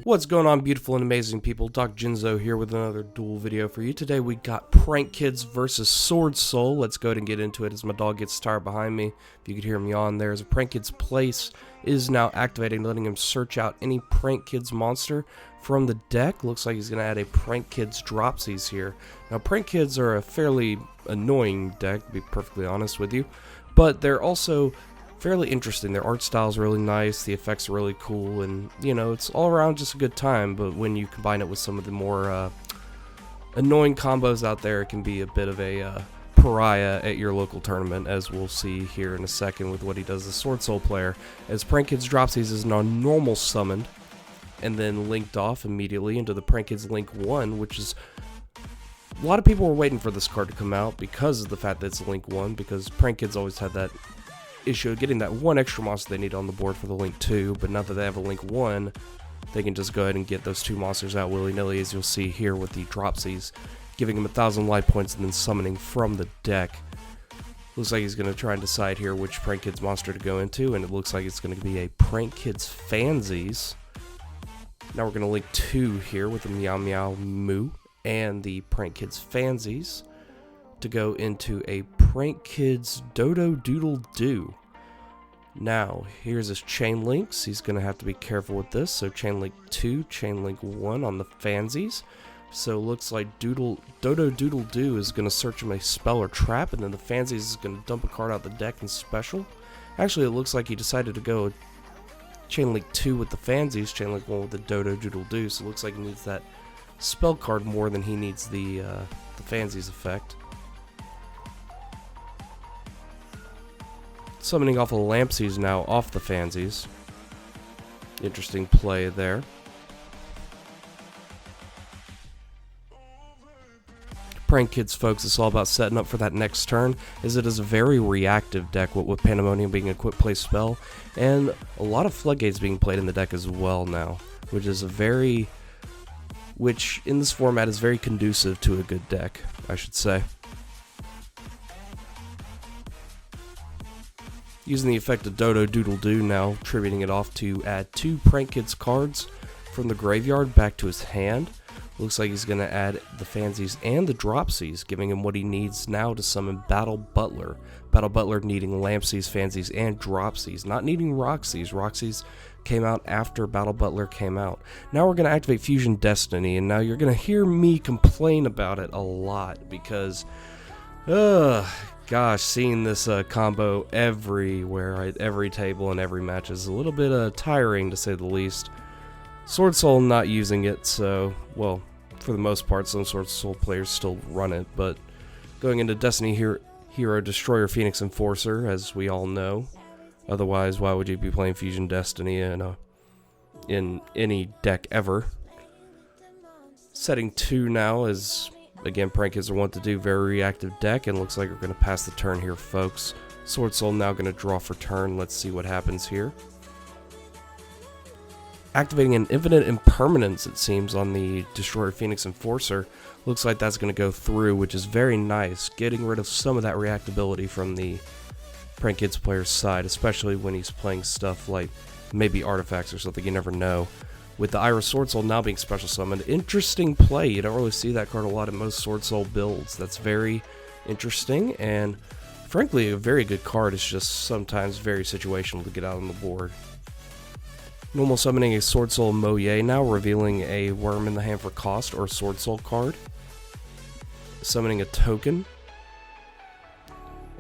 What's going on, beautiful and amazing people? Doc Jinzo here with another duel video for you. Today we got Prank Kids versus SWORDSOUL. Let's go ahead and get into it as my dog gets tired behind me. If you could hear him yawn there, as a Prank Kids place is now activating, letting him search out any Prank Kids monster from the deck. Looks like he's going to add a Prank Kids Dropsies here. Now, Prank Kids are a fairly annoying deck, to be perfectly honest with you, but they're also fairly interesting. Their art style is really nice, the effects are really cool, and you know, it's all around just a good time. But when you combine it with some of the more annoying combos out there, it can be a bit of a pariah at your local tournament, as we'll see here in a second with what he does as SWORDSOUL player. As Prank Kids Dropsies is now normal summoned and then linked off immediately into the Prank Kids Link 1, which is a lot of people were waiting for this card to come out because of the fact that it's Link 1, because Prank Kids always had that issue of getting that one extra monster they need on the board for the Link 2, but now that they have a Link 1, they can just go ahead and get those two monsters out willy-nilly, as you'll see here with the Dropsies, giving him 1,000 life points and then summoning from the deck. Looks like he's going to try and decide here which Prank Kids monster to go into, and it looks like it's going to be a Prank Kids Fansies. Now we're going to link 2 here with the Meow Meow Moo and the Prank Kids Fansies to go into a Prank Kids Dodo Doodle Doo. Now, here's his chain links. He's going to have to be careful with this. So chain link 2, chain link 1 on the Fansies. So it looks like Dodo Doodle Doo is going to search him a spell or trap, and then the Fansies is going to dump a card out the deck in special. Actually, it looks like he decided to go chain link 2 with the Fansies, chain link 1 with the Dodo Doodle Doo. So it looks like he needs that spell card more than he needs the Fansies effect. Summoning off of Lampsies now off the Fansies. Interesting play there. Prank Kids, folks, it's all about setting up for that next turn, as it is a very reactive deck, with Pandemonium being a quick play spell, and a lot of Floodgates being played in the deck as well now, which in this format is very conducive to a good deck, I should say. Using the effect of Dodo Doodle Doo now, tributing it off to add 2 Prank Kids cards from the graveyard back to his hand. Looks like he's going to add the Fansies and the Dropsies, giving him what he needs now to summon Battle Butler. Battle Butler needing Lampsies, Fansies, and Dropsies, not needing Roxy's. Roxy's came out after Battle Butler came out. Now we're going to activate Fusion Destiny, and now you're going to hear me complain about it a lot, because gosh, seeing this combo everywhere, at every table and every match is a little bit tiring, to say the least. SWORDSOUL not using it, so, well, for the most part, some SWORDSOUL players still run it, but going into Destiny Hero Destroyer Phoenix Enforcer, as we all know. Otherwise, why would you be playing Fusion Destiny in any deck ever? Setting 2 now is, again, Prank Kids are wont to do, very reactive deck, and looks like we're going to pass the turn here, folks. SWORDSOUL now going to draw for turn. Let's see what happens here. Activating an Infinite Impermanence, it seems, on the Destroyer Phoenix Enforcer. Looks like that's going to go through, which is very nice, getting rid of some of that reactability from the Prank Kids player's side, especially when he's playing stuff like maybe artifacts or something, you never know. With the Iris SWORDSOUL now being special summoned, interesting play. You don't really see that card a lot in most SWORDSOUL builds. That's very interesting, and frankly, a very good card. It's just sometimes very situational to get out on the board. Normal summoning a SWORDSOUL Moye now, revealing a Worm in the Hand for cost or SWORDSOUL card. Summoning a token.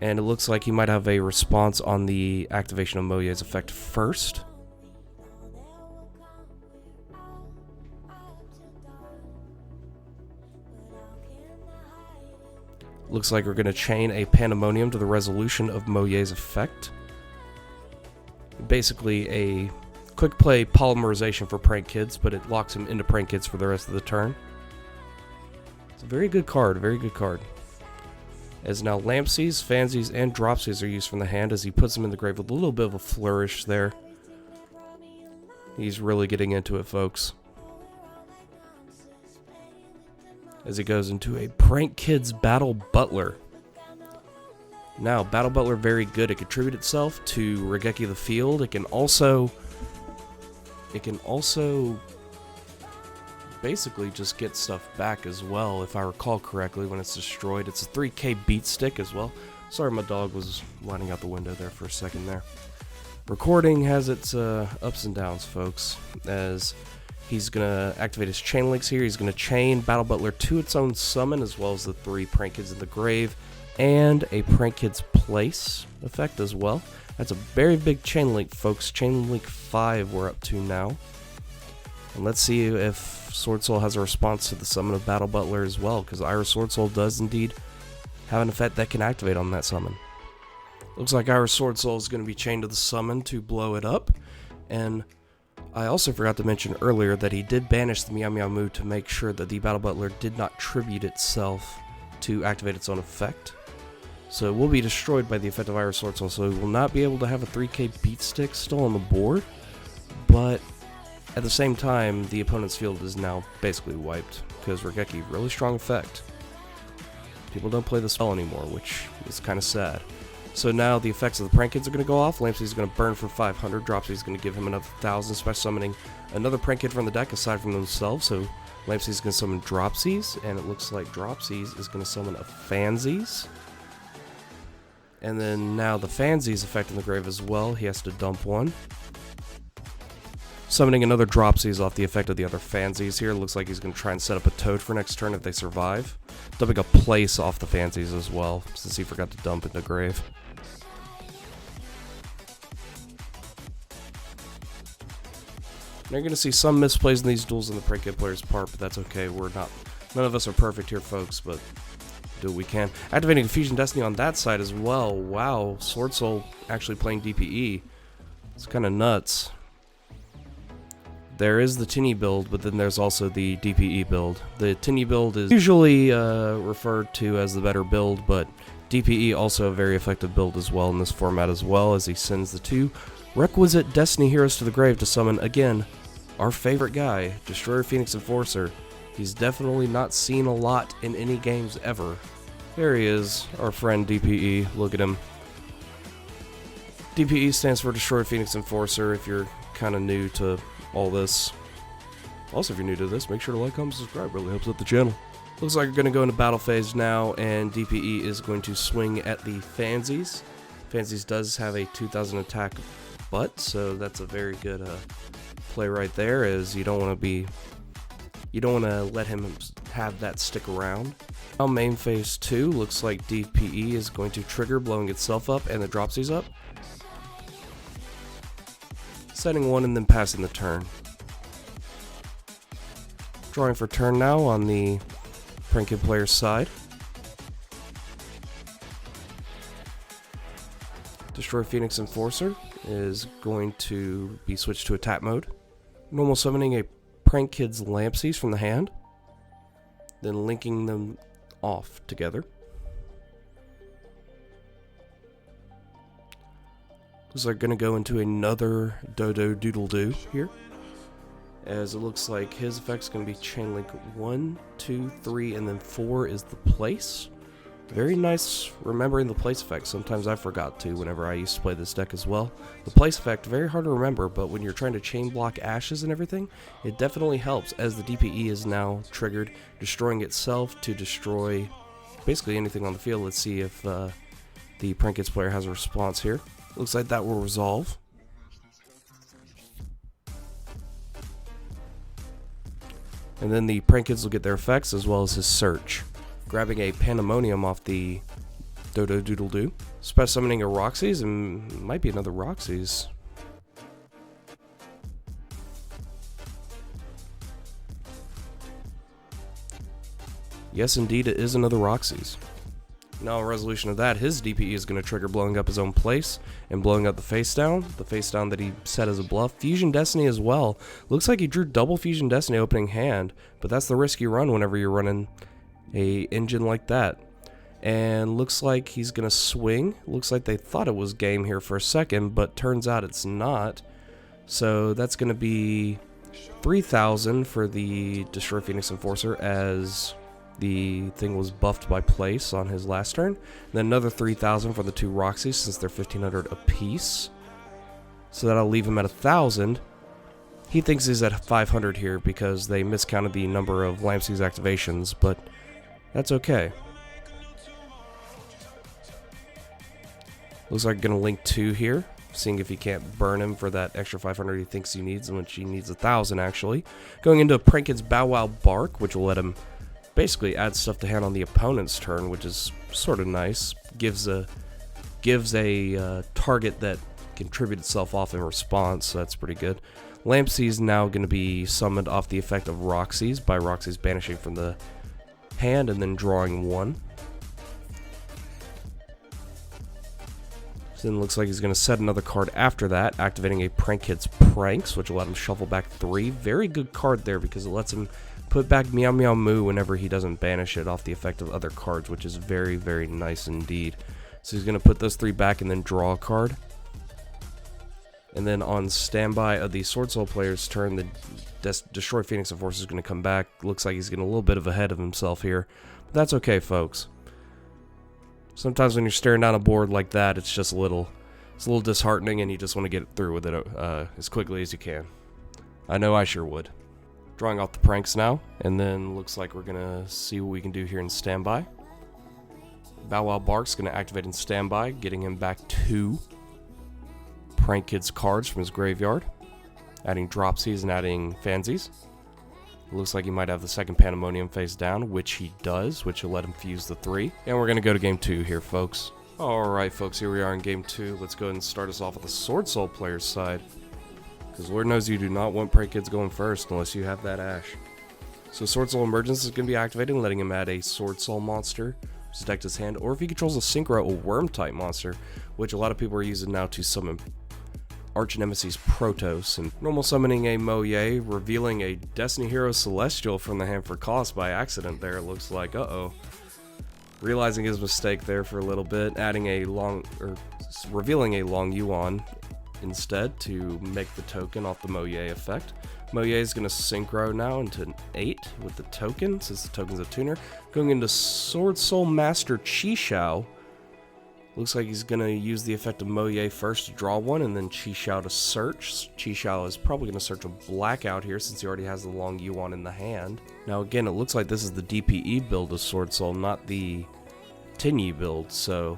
And it looks like he might have a response on the activation of Moye's effect first. Looks like we're going to chain a Pandemonium to the resolution of Moye's effect. Basically a quick play polymerization for Prank Kids, but it locks him into Prank Kids for the rest of the turn. It's a very good card, very good card. As now Lampsies, Fansies, and Dropsies are used from the hand, as he puts them in the grave with a little bit of a flourish there. He's really getting into it, folks. As he goes into a Prank Kids Battle Butler. Now, Battle Butler, very good. It can tribute itself to Regeki the Field. It can also basically just get stuff back as well, if I recall correctly, when it's destroyed. It's a 3K beat stick as well. Sorry, my dog was lining out the window there for a second there. Recording has its ups and downs, folks, as he's going to activate his chain links here. He's going to chain Battle Butler to its own summon, as well as the 3 Prank Kids in the grave, and a Prank Kids place effect as well. That's a very big chain link, folks. Chain link 5 we're up to now. And let's see if SWORDSOUL has a response to the summon of Battle Butler as well, because Iris SWORDSOUL does indeed have an effect that can activate on that summon. Looks like Iris SWORDSOUL is going to be chained to the summon to blow it up. And I also forgot to mention earlier that he did banish the Meow Meow Moo to make sure that the Battle Butler did not tribute itself to activate its own effect. So it will be destroyed by the effect of Iris SWORDSOUL, so it will not be able to have a 3K beat stick still on the board. But at the same time, the opponent's field is now basically wiped, because Regeki, really strong effect. People don't play the spell anymore, which is kind of sad. So now the effects of the Prank Kids are going to go off. Lampsy's going to burn for 500. Dropsy's going to give him another 1,000, special summoning another Prank Kid from the deck aside from themselves. So Lampsy's going to summon Dropsies, and it looks like Dropsies is going to summon a Fansies. And then now the Fansies effect in the grave as well. He has to dump one. Summoning another Dropsies off the effect of the other Fansies here. Looks like he's going to try and set up a Toad for next turn if they survive. Dumping a place off the Fansies as well, since he forgot to dump in the grave. You're going to see some misplays in these duels on the Prank Kid player's part, but that's okay. None of us are perfect here, folks, but do what we can. Activating Fusion Destiny on that side as well. Wow, SWORDSOUL actually playing DPE. It's kind of nuts. There is the Tinny build, but then there's also the DPE build. The Tinny build is usually referred to as the better build, but DPE also a very effective build as well in this format as well, as he sends the 2 requisite Destiny Heroes to the grave to summon, again, our favorite guy, Destroyer Phoenix Enforcer. He's definitely not seen a lot in any games ever. There he is, our friend DPE. Look at him. DPE stands for Destroyer Phoenix Enforcer, if you're kind of new to all this. Also, if you're new to this, make sure to like, comment, subscribe. Really helps out the channel. Looks like we're going to go into battle phase now, and DPE is going to swing at the Fansies. Fansies does have a 2,000 attack butt, so that's a very good play right there, as you don't want to let him have that stick around. Now main phase 2, looks like DPE is going to trigger, blowing itself up and the Dropsies up. Setting 1 and then passing the turn. Drawing for turn now on the Prank Kid player's side. Destroy Phoenix Enforcer is going to be switched to attack mode. Normal summoning a Prank Kid's Lampsies from the hand, then linking them off together. Looks like going to go into another Dodo Doodle Doo here, as it looks like his effect's going to be chain link 1, 2, 3, and then 4 is the place. Very nice remembering the place effect. Sometimes I forgot to whenever I used to play this deck as well. The place effect, very hard to remember, but when you're trying to chain block ashes and everything, it definitely helps, as the DPE is now triggered, destroying itself to destroy basically anything on the field. Let's see if the Prank Kids player has a response here. Looks like that will resolve. And then the Prank Kids will get their effects as well as his search. Grabbing a Pandemonium off the Dodo Doodle Doo. Special summoning a Roxy's, and might be another Roxy's. Yes, indeed, it is another Roxy's. Now, in resolution of that, his DPE is going to trigger blowing up his own place and blowing up the face down that he set as a bluff. Fusion Destiny as well. Looks like he drew double Fusion Destiny opening hand, but that's the risk you run whenever you're running a engine like that. And looks like he's going to swing. Looks like they thought it was game here for a second, but turns out it's not. So that's going to be 3,000 for the Destroy Phoenix Enforcer, as the thing was buffed by place on his last turn. And then another 3,000 for the 2 Roxys, since they're 1,500 apiece. So that'll leave him at 1,000. He thinks he's at 500 here because they miscounted the number of Lampsey's activations, but that's okay. Looks like gonna link 2 here, seeing if he can't burn him for that extra 500 he thinks he needs, which he needs 1,000 actually. Going into Prank Kid's Bow Wow Bark, which will let him basically add stuff to hand on the opponent's turn, which is sort of nice. Gives a target that can tribute itself off in response, so that's pretty good. Lampsey's now going to be summoned off the effect of Roxy's by Roxy's banishing from the hand and then drawing 1. So then it looks like he's going to set another card after that, activating a Prank Kid's Pranks, which will let him shuffle back 3. Very good card there because it lets him put back Meow Meow Moo whenever he doesn't banish it off the effect of other cards, which is very, very nice indeed. So he's going to put those 3 back and then draw a card. And then on standby of the Sword Soul player's turn, the Destroy Phoenix of Force is going to come back. Looks like he's getting a little bit of ahead of himself here, but that's okay, folks. Sometimes when you're staring down a board like that, it's just a little disheartening, and you just want to get through with it as quickly as you can. I know I sure would. Drawing off the pranks now, and then looks like we're gonna see what we can do here in standby. Bow Wow Bark's gonna activate in standby, getting him back 2 Prank Kid's cards from his graveyard, adding Dropsies and adding Fansies. It looks like he might have the second Pandemonium face down, which he does, which will let him fuse the 3. And we're going to go to game 2 here, folks. Alright, folks, here we are in game 2. Let's go ahead and start us off with the Sword Soul player's side. Because Lord knows you do not want Prank Kids going first unless you have that Ash. So Sword Soul Emergence is going to be activated, letting him add a Sword Soul monster to deck his hand. Or if he controls a Synchro, a Worm-type monster, which a lot of people are using now to summon Arch Nemesis Protoss, and normal summoning a Moye, revealing a Destiny Hero Celestial from the hand for cost by accident there, it looks like. Realizing his mistake there for a little bit, revealing a Long Yuan instead to make the token off the Moye effect. Moye is going to synchro now into an 8 with the token, since the token's a tuner. Going into Sword Soul Master Chi-Shao. Looks like he's going to use the effect of Moye first to draw 1, and then Chi-Shao to search. Chi-Shao is probably going to search a blackout here, since he already has the Long Yuan in the hand. Now again, it looks like this is the DPE build of Sword Soul, not the Tinyi build, so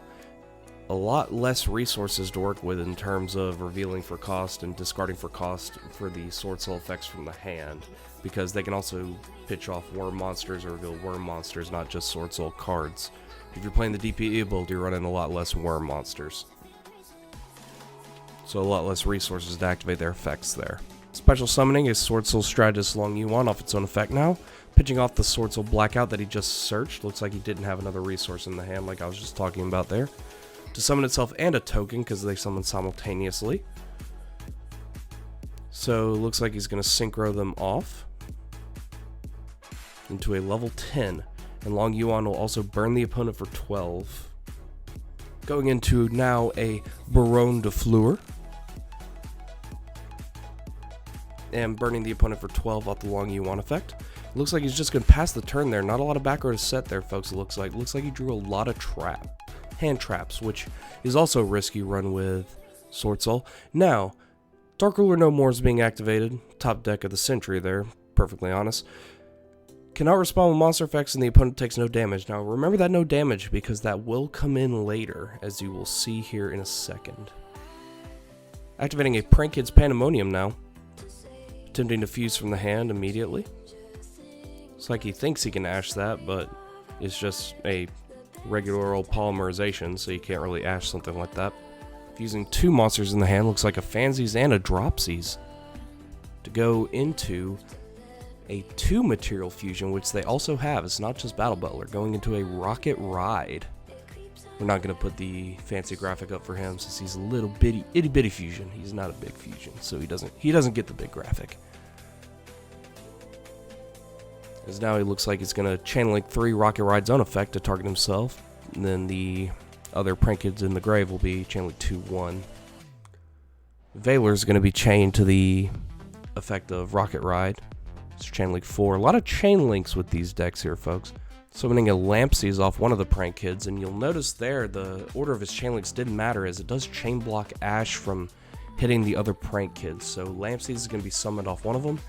a lot less resources to work with in terms of revealing for cost and discarding for cost for the Sword Soul effects from the hand, because they can also pitch off worm monsters or reveal worm monsters, not just Sword Soul cards. If you're playing the DPE build, you're running a lot less worm monsters, so a lot less resources to activate their effects there. Special summoning is Sword Soul Strategist Long Yuan off its own effect now, pitching off the Sword Soul Blackout that he just searched. Looks like he didn't have another resource in the hand like I was just talking about there. To summon itself and a token, because they summon simultaneously. So it looks like he's going to synchro them off into a level 10. And Long Yuan will also burn the opponent for 12. Going into now a Baronne de Fleur. And burning the opponent for 12 off the Long Yuan effect. Looks like he's just going to pass the turn there. Not a lot of back row to set there, folks, it looks like. Looks like he drew a lot of hand traps, which is also a risky run with Sword Soul. Now, Dark Ruler No More is being activated. Top deck of the century there, perfectly honest. Cannot respond with monster effects and the opponent takes no damage. Now remember that no damage, because that will come in later, as you will see here in a second. Activating a Prank Kid's Pandemonium now. Attempting to fuse from the hand immediately. It's like he thinks he can Ash that, but it's just a regular old polymerization, so you can't really Ash something like that. Fusing 2 monsters in the hand, looks like a Fansies and a Dropsies, to go into a 2 material fusion, which they also have. It's not just Battle Butler, going into a Rocket Ride. We're not going to put the fancy graphic up for him since he's a little itty bitty fusion. He's not a big fusion, so he doesn't get the big graphic. As now he looks like he's going to Chain Link 3 Rocket Ride's own effect to target himself, and then the other Prank Kids in the grave will be Chain Link 2-1. Valor's going to be chained to the effect of Rocket Ride. It's Chain Link 4. A lot of chain links with these decks here, folks. Summoning a Lampsey's off one of the Prank Kids, and you'll notice there the order of his chain links didn't matter, as it does chain block Ash from hitting the other prank kids. So Lampsies is going to be summoned off one of them,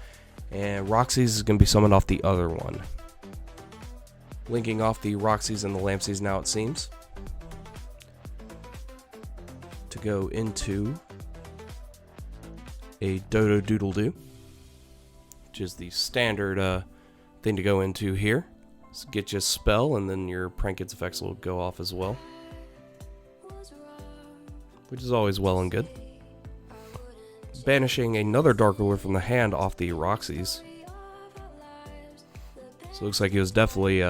and Roxy's is going to be summoned off the other one. Linking off the Roxy's and the Lampsies now, it seems, to go into a Dodo Doodle Doo, which is the standard thing to go into here. So get you a spell, and then your prank kids effects will go off as well, which is always well and good. Banishing another Dark Ruler from the hand off the Roxy's. So it looks like he was definitely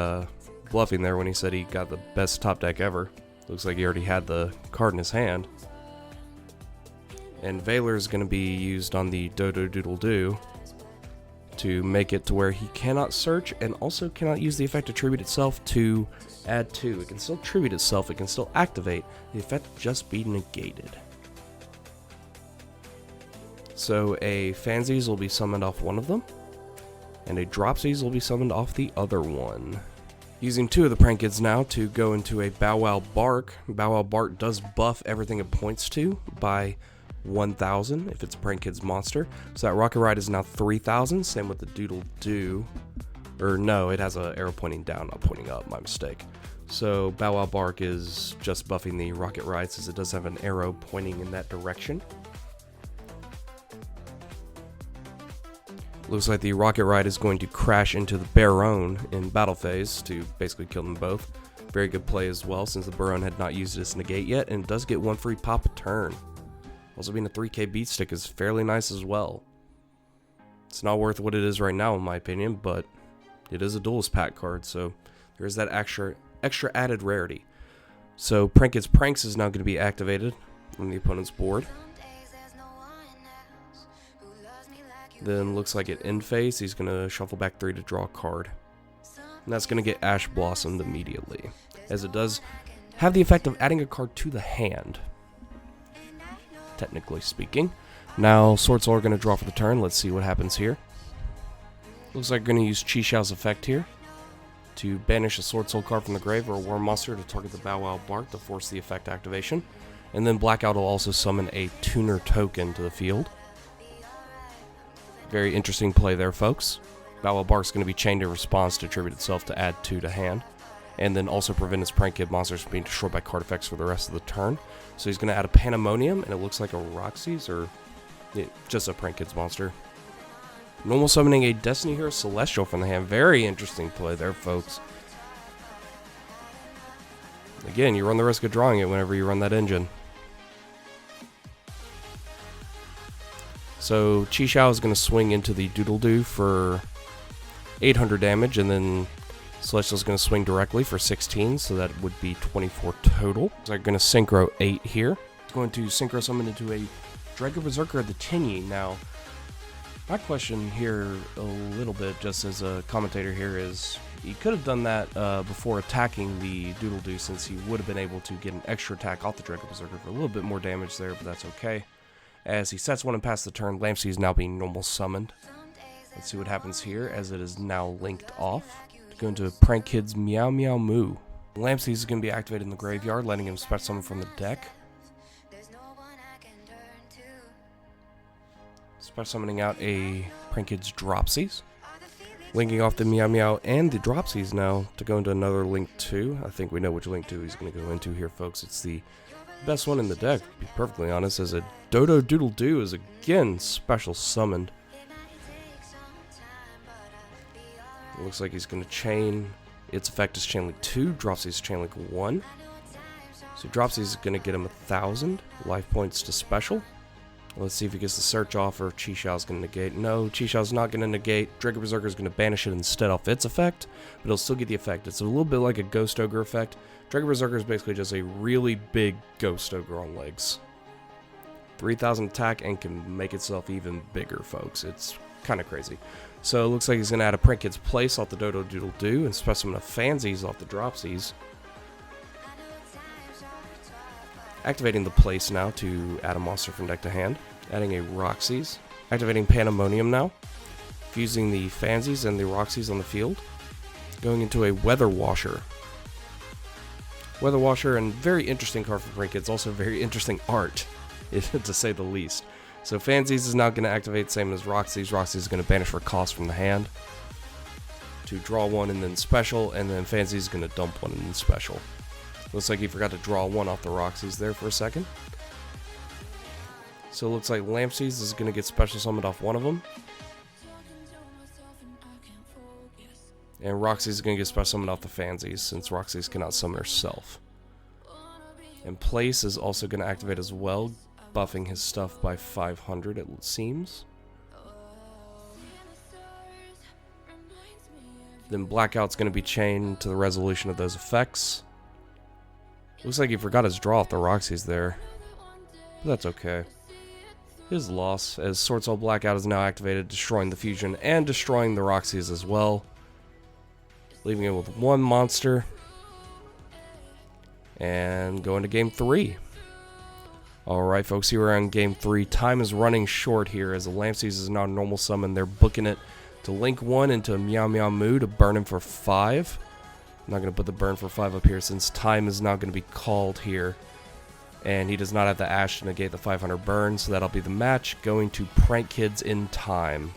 bluffing there when he said he got the best top deck ever. Looks like he already had the card in his hand. And Valor is going to be used on the Dodo Doodle Doo to make it to where he cannot search and also cannot use the effect to tribute itself to add 2. It can still tribute itself, it can still activate, the effect will just be negated. So a Fansies will be summoned off one of them, and a Dropsies will be summoned off the other one. Using 2 of the prank kids now to go into a Bow Wow Bark. Bow Wow Bark does buff everything it points to by 1,000 if it's a prank kids monster. So that Rocket Ride is now 3,000. Same with the Doodle Doo. Or no, it has an arrow pointing down, not pointing up. My mistake. So Bow Wow Bark is just buffing the Rocket Ride since it does have an arrow pointing in that direction. Looks like the Rocket Ride is going to crash into the Baron in battle phase to basically kill them both. Very good play as well, since the Baron had not used its negate yet, and it does get 1 free pop a turn. Also being a 3k beat stick is fairly nice as well. It's not worth what it is right now in my opinion, but it is a duelist pack card, so there is that extra added rarity. So Prank Kids Pranks is now going to be activated on the opponent's board. Then looks like at end phase, he's going to shuffle back 3 to draw a card. And that's going to get Ash Blossomed immediately, as it does have the effect of adding a card to the hand, technically speaking. Now SWORDSOUL are going to draw for the turn. Let's see what happens here. Looks like we're going to use Chixiao's effect here to banish a SWORDSOUL card from the grave or a Worm Monster to target the Bow Wow Bark to force the effect activation. And then Blackout will also summon a Tuner token to the field. Very interesting play there, folks. Bow Wow Bark's going to be chained in response to tribute itself to add 2 to hand, and then also prevent his Prank Kid monsters from being destroyed by card effects for the rest of the turn. So he's going to add a Pandemonium, and it looks like a Roxy's, or just a Prank Kids monster. Normal summoning a Destiny Hero Celestial from the hand. Very interesting play there, folks. Again, you run the risk of drawing it whenever you run that engine. So Chixiao is going to swing into the Doodle Doo for 800 damage, and then Celestial is going to swing directly for 16, so that would be 24 total. So I'm going to Synchro 8 here. It's going to Synchro summon into a Draco Berserker of the Tinyi. Now, my question here a little bit, just as a commentator here, is he could have done that before attacking the Doodle Doo, since he would have been able to get an extra attack off the Draco Berserker for a little bit more damage there, but that's okay. As he sets one and passes the turn, Lampsey is now being normal summoned. Let's see what happens here, as it is now linked off to go into Prank Kids Meow Meow Moo. Lampsey is going to be activated in the graveyard, letting him special summon from the deck. Special summoning out a Prank Kids Dropsies. Linking off the Meow Meow and the Dropsies now to go into another Link 2. I think we know which Link 2 he's going to go into here, folks. It's the best one in the deck, to be perfectly honest, as a Dodo Doodle Doo is again special summoned. It looks like he's going to chain. Its effect is Chain Link 2, Dropsy's Chain Link 1. So Dropsy's going to get him 1,000 life points to special. Let's see if he gets the search off, or Chixiao's going to negate. No, Chixiao's not going to negate. Draco Berserker is going to banish it instead off its effect, but it'll still get the effect. It's a little bit like a Ghost Ogre effect. Draco Berserker is basically just a really big Ghost Ogre on legs. 3,000 attack and can make itself even bigger, folks. It's kind of crazy. So it looks like he's going to add a Prank Kids Place off the Dodo Doodle Doo and specimen of Fansies off the Dropsies. Activating the Place now to add a monster from deck to hand. Adding a Roxy's. Activating Pandemonium now. Fusing the Fansies and the Roxy's on the field. Going into a Weather Washer. Weather Washer, and very interesting card for Prank Kids. Also very interesting art. to say the least. So Fansies is now going to activate, same as Roxy's. Roxy's going to banish for cost from the hand to draw one and then special, and then Fansies is going to dump one and then special. Looks like he forgot to draw one off the Roxy's there for a second. So it looks like Lampsies is going to get special summoned off one of them. And Roxy's going to get special summoned off the Fansies, since Roxy's cannot summon herself. And Place is also going to activate as well, buffing his stuff by 500 it seems. Then Blackout's going to be chained to the resolution of those effects. Looks like he forgot his draw off the Roxy's there. But that's okay. His loss, as SWORDSOUL Blackout is now activated, destroying the fusion and destroying the Roxy's as well. Leaving it with one monster. And going to game 3. Alright folks, here we're on game 3. Time is running short here as the Lampsies is now normal summon. They're booking it to link 1 into Meow Meow Moo to burn him for 5. I'm not going to put the burn for 5 up here since time is now going to be called here. And he does not have the Ash to negate the 500 burn, so that'll be the match going to Prank Kids in time.